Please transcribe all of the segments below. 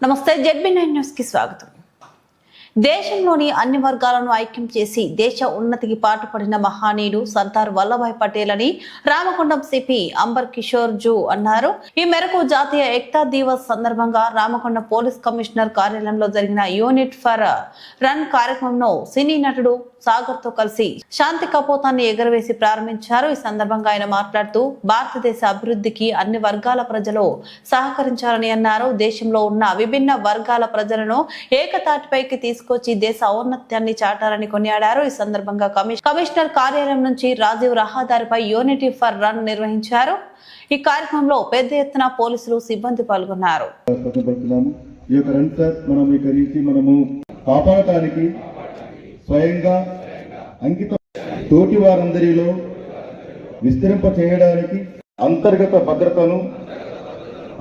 నమస్తే ZB9 news కి స్వాగతం. దేశంలోని అన్ని వర్గాలను ఐక్యం చేసి దేశ ఉన్నతికి పాటుపడిన మహానీయుడు సర్దార్ వల్లభాయ్ పటేల్ అని రామకొండం సిపి అంబర్ కిషోర్ జూ అన్నారు. ఈ మేరకు జాతీయ ఏకతా దివస్ సందర్భంగా రామకొండం పోలీస్ కమిషనర్ కార్యాలయంలో జరిగిన యూనిట్ ఫర్ రన్ కార్యక్రమంలో సినీ నటుడు సాగర్ తో కలిసి శాంతి కపోతాన్ని ఎగరవేసి ప్రారంభించారు. ఈ సందర్భంగా ఆయన మాట్లాడుతూ భారతదేశ అభివృద్ధికి అన్ని వర్గాల ప్రజలు సహకరించాలని అన్నారు. దేశంలో ఉన్న విభిన్న వర్గాల ప్రజలను ఏకతాటిపైకి తీసుకొచ్చి దేశ ఔన్నత్యాన్ని చాటారని కొనియాడారు. ఈ సందర్భంగా కమిషనర్ కార్యాలయం నుంచి రాజీవ్ రహదారిపై యూనిటీ ఫర్ రన్ నిర్వహించారు. ఈ కార్యక్రమంలో పెద్ద ఎత్తున పోలీసులు సిబ్బంది పాల్గొన్నారు. స్వయంగా అంకితం తోటి వారందరిలో విస్తరింప చేయడానికి అంతర్గత భద్రతను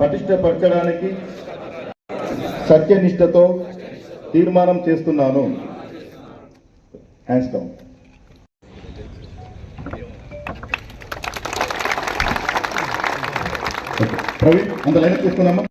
పటిష్టపరచడానికి సత్యనిష్టతో తీర్మానం చేస్తున్నాను. Hands down. ప్రవీణ్ అంత లైన్ తీసుకున్నామా?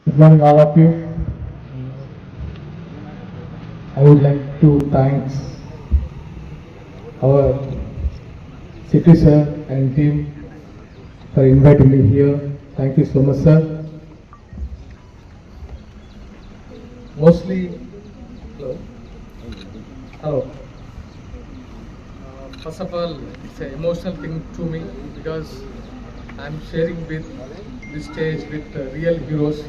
Good morning, all of you. I would like to thank our city sir and team for inviting me here. Thank you so much, sir. Mostly, hello. First of all, it's an emotional thing to me because I'm sharing with this stage with real heroes.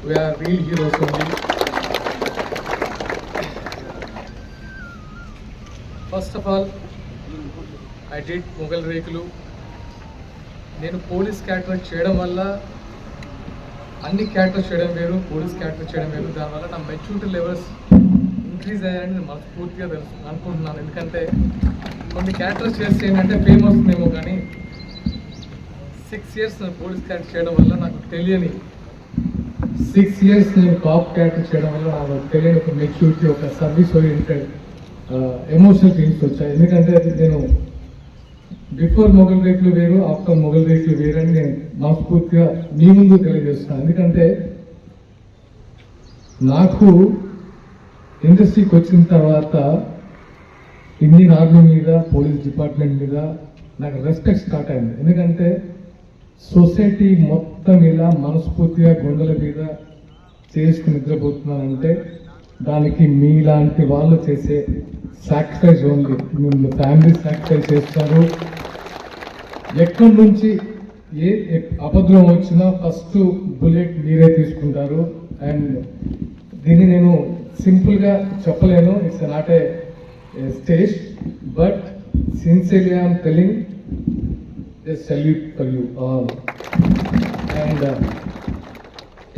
We are real heroes only. First of all, I did Mughal Rekulu. నేను police character చేయడం వల్ల అన్ని character చేయడం వేరు, police character చేయడం వేరు. దానివల్ల నా మెచ్యూరిటీ లెవెల్స్ ఇంక్రీజ్ అయ్యాయని నేను మనస్ఫూర్తిగా అనుకుంటున్నాను. ఎందుకంటే కొన్ని క్యారెక్టర్స్ చేస్తే ఏంటంటే ఫేమ్ వస్తుందేమో, కానీ 6 years నేను పోలీస్ క్యారెక్టర్ చేయడం వల్ల నాకు తెలియని 6 years నేను కాప్ క్యారెక్టర్ చేయడం వల్ల నాకు తెలియని ఒక మెచ్యూరిటీ, ఒక సర్వీస్ ఓరియంటెడ్ ఎమోషనల్ ఫీలింగ్స్ వచ్చాయి. ఎందుకంటే నేను బిఫోర్ మొఘల్ రేకులు వేరు, ఆఫ్టర్ మొఘల్ రేకులు వేరు అని నేను మనస్ఫూర్తిగా మీ ముందు తెలియజేస్తున్నాను. ఎందుకంటే నాకు ఇండస్ట్రీకి వచ్చిన తర్వాత ఇండియన్ ఆర్మీ మీద, పోలీస్ డిపార్ట్మెంట్ మీద నాకు రెస్పెక్ట్ స్టార్ట్ అయింది. ఎందుకంటే సొసైటీ మొత్తం ఇలా మనస్ఫూర్తిగా గుండెల మీద చేసుకుని నిద్రపోతున్నానంటే దానికి మీలాంటి వాళ్ళు చేసే సాక్రిఫైస్ ఓన్లీ. మీరు ఫ్యామిలీ సాక్రిఫైస్ చేస్తారు. ఎక్కడి నుంచి ఏ అబద్ధం వచ్చినా ఫస్ట్ బుల్లెట్ మీరే తీసుకుంటారు. అండ్ దీన్ని నేను సింపుల్గా చెప్పలేను, it's not a stage, but sincerely I'm telling a salute for you all. And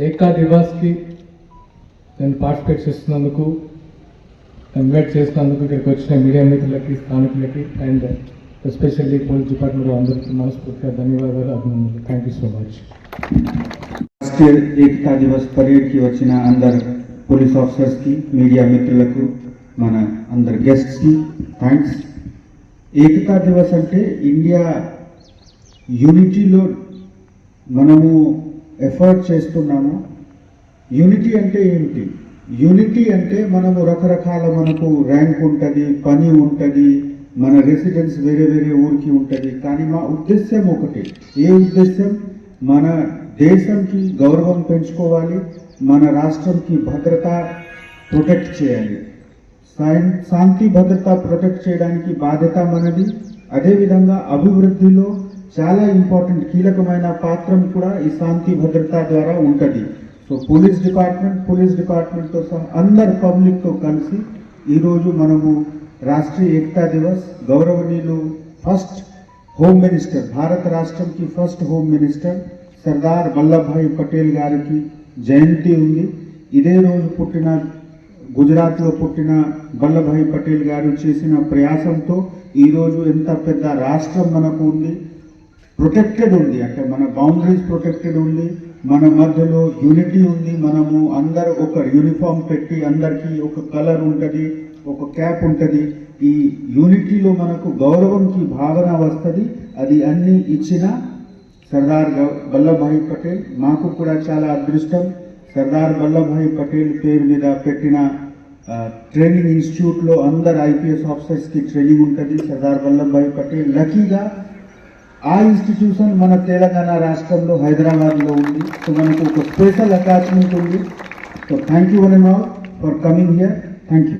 ఏకతా దివాస్ కి నేను పార్టిసిపేట్ చేస్తున్నందుకు, ఇన్వైట్ చేసినందుకు, ఇక్కడికి వచ్చిన మీడియా మిత్రులకి, స్థానికులకి అండ్ ఎస్పెషల్లీ పోలీస్ డిపార్ట్మెంట్ అందరికీ మనస్ఫూర్తిగా ధన్యవాదాలు, అభినందనలు. Thank you so much. Rashtriya Ekta Diwas పరేడ్కి వచ్చిన అందరు పోలీస్ ఆఫీసర్స్కి, మీడియా మిత్రులకు, మన అందరు గెస్ట్స్కి థ్యాంక్స్. ఏకతా దివస్ అంటే ఇండియా యూనిటీలో మనము ఎఫర్ట్ చేస్తున్నాము. యూనిటీ అంటే ఏమిటి? యూనిటీ అంటే మనము రకరకాల, మనకు ర్యాంక్ ఉంటుంది, పని ఉంటుంది, మన రెసిడెన్స్ వేరే వేరే ఊరికి ఉంటుంది, కానీ మా ఉద్దేశ్యం ఒకటి. ఏ ఉద్దేశం? మన దేశంకి గౌరవం పెంచుకోవాలి, మన రాష్ట్రంకి భద్రత ప్రొటెక్ట్ చేయాలి. శాంతి భద్రత ప్రొటెక్ట్ చేయడానికి బాధ్యత మనది. అదేవిధంగా అభివృద్ధిలో చాలా ఇంపార్టెంట్ కీలకమైన పాత్ర కూడా ఈ శాంతి భద్రత ద్వారా ఉంటుంది. సో పోలీస్ డిపార్ట్మెంట్తో సహా అందరు పబ్లిక్తో కలిసి ఈరోజు మనము రాష్ట్రీయ ఏకతా దివస్ గౌరవనీయులు ఫస్ట్ హోమ్ మినిస్టర్, భారత రాష్ట్రంకి first home minister Sardar Vallabhbhai Patel గారికి జయంతి ఉంది. ఇదే రోజు పుట్టిన గుజరాత్లో పుట్టిన వల్లభాయ్ పటేల్ గారు చేసిన ప్రయాసంతో ఈరోజు ఎంత పెద్ద రాష్ట్రం మనకు ఉంది, ప్రొటెక్టెడ్ ఉంది, అంటే మన బౌండరీస్ ప్రొటెక్టెడ్ ఉంది, మన మధ్యలో యూనిటీ ఉంది. మనము అందరు ఒక యూనిఫామ్ పెట్టి అందరికీ ఒక కలర్ ఉంటుంది, ఒక క్యాప్ ఉంటుంది. ఈ యూనిటీలో మనకు గౌరవంకి భావన వస్తుంది. అది అన్ని ఇచ్చిన సర్దార్ వల్లభాయ్ పటేల్. మాకు కూడా చాలా అదృష్టం, సర్దార్ వల్లభాయ్ పటేల్ పేరు మీద పెట్టిన ట్రైనింగ్ ఇన్స్టిట్యూట్లో అందరు ఐపీఎస్ ఆఫీసర్స్కి ట్రైనింగ్ ఉంటుంది. సర్దార్ వల్లభాయ్ పటేల్ లక్కీగా ఆ ఇన్స్టిట్యూషన్ మన తెలంగాణ రాష్ట్రంలో హైదరాబాద్లో ఉంది. సో మనకు ఒక స్పెషల్ అటాచ్మెంట్ ఉంది. So thank you one and all for coming here. Thank you.